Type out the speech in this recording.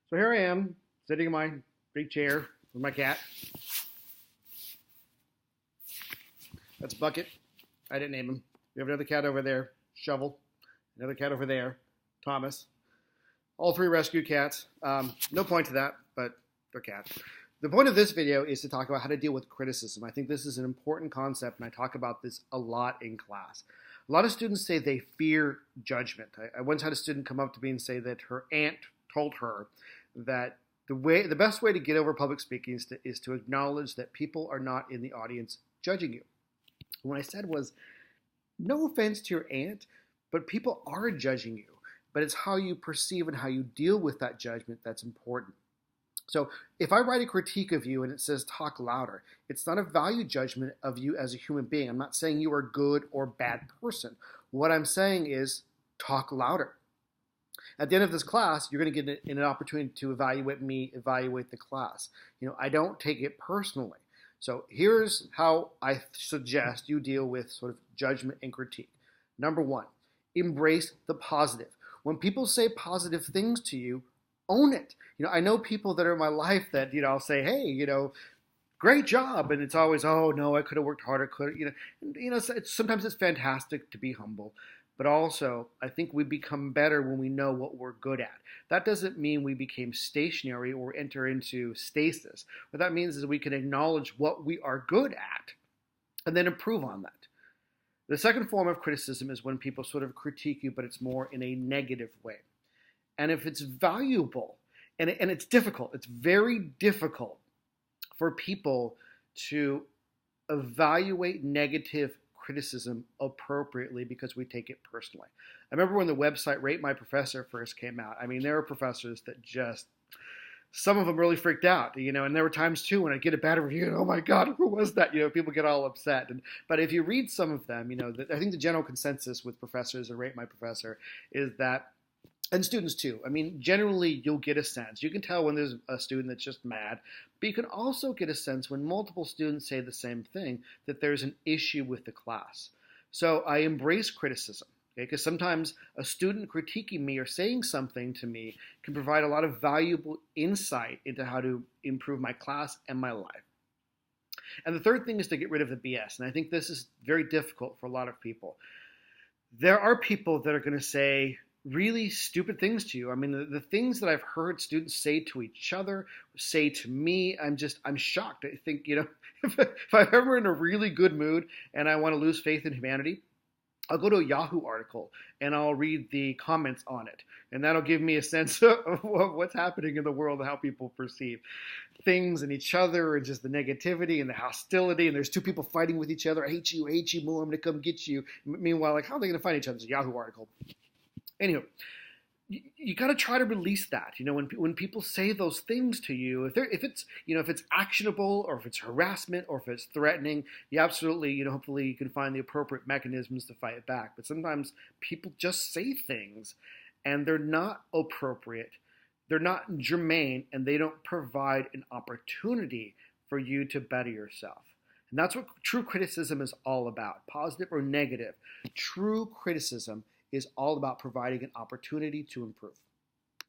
So here I am, sitting in my big chair with my cat. That's Bucket. I didn't name him. We have another cat over there, Shovel. Another cat over there, Thomas. All three rescue cats. No point to that, but they're cats. The point of this video is to talk about how to deal with criticism. I think this is an important concept, and I talk about this a lot in class. A lot of students say they fear judgment. I once had a student come up to me and say that her aunt told her that the best way to get over public speaking is to acknowledge that people are not in the audience judging you. And what I said was, no offense to your aunt, but people are judging you. But it's how you perceive and how you deal with that judgment that's important. So if I write a critique of you and it says talk louder, it's not a value judgment of you as a human being. I'm not saying you are a good or bad person. What I'm saying is talk louder. At the end of this class, you're going to get an opportunity to evaluate me, evaluate the class. I don't take it personally. So here's how I suggest you deal with sort of judgment and critique. Number one, embrace the positive. When people say positive things to you, own it. I know people that are in my life that, I'll say, hey, great job. And it's always, oh, no, I could have worked harder. Sometimes it's fantastic to be humble. But also, I think we become better when we know what we're good at. That doesn't mean we became stationary or enter into stasis. What that means is we can acknowledge what we are good at and then improve on that. The second form of criticism is when people sort of critique you, but it's more in a negative way. And if it's valuable, and it's difficult, it's very difficult for people to evaluate negative criticism appropriately because we take it personally. I remember when the website Rate My Professor first came out. I mean, there were professors that just, some of them really freaked out, and there were times too when I'd get a bad review, and oh my God, who was that? People get all upset. But if you read some of them, I think the general consensus with professors or Rate My Professor is that, and students too, I mean, generally you'll get a sense. You can tell when there's a student that's just mad, but you can also get a sense when multiple students say the same thing, that there's an issue with the class. So I embrace criticism. Because sometimes a student critiquing me or saying something to me can provide a lot of valuable insight into how to improve my class and my life. And the third thing is to get rid of the BS. And I think this is very difficult for a lot of people. There are people that are going to say really stupid things to you. I mean, the things that I've heard students say to each other, say to me, I'm shocked. I think, if I'm ever in a really good mood and I want to lose faith in humanity, I'll go to a Yahoo article and I'll read the comments on it. And that'll give me a sense of what's happening in the world and how people perceive things and each other and just the negativity and the hostility. And there's two people fighting with each other. I hate you, Moo, I'm going to come get you. Meanwhile, how are they going to find each other? It's a Yahoo article. Anyway, you got to try to release that. When people say those things to you, if it's actionable or if it's harassment or if it's threatening, you absolutely, hopefully you can find the appropriate mechanisms to fight it back. But sometimes people just say things and they're not appropriate, they're not germane, and they don't provide an opportunity for you to better yourself. And that's what true criticism is all about, positive or negative. True criticism is all about providing an opportunity to improve.